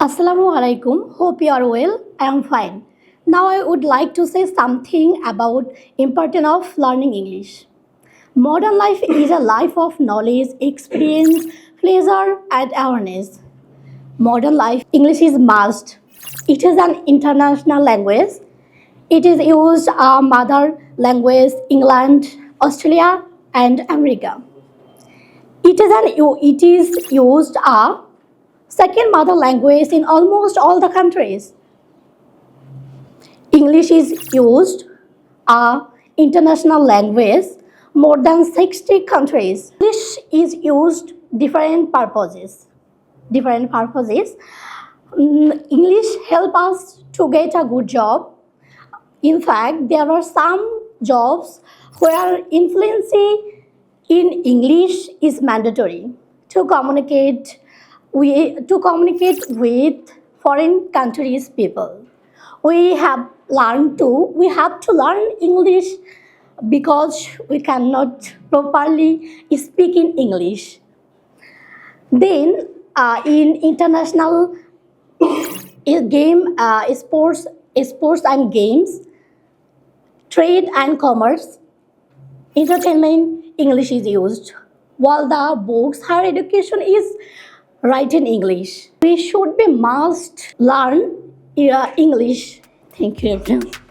Assalamu alaikum. Hope you are well. I am fine. Now I would like to say something about importance of learning English. Modern life is a life of knowledge, experience, pleasure, and awareness. Modern life English is must. It is an international language. It is used mother language England, Australia, and America. It is used second mother language in almost all the countries. English is used international language more than 60 countries. English is used different purposes. Different purposes. English help us to get a good job. In fact, there are some jobs where fluency in English is mandatory to communicate with foreign countries people. We have we have to learn English because we cannot properly speak in English. Then in international sports and games, trade and commerce, entertainment, English is used. While the books, higher education is written in English. We should be must learn English. Thank you, everyone.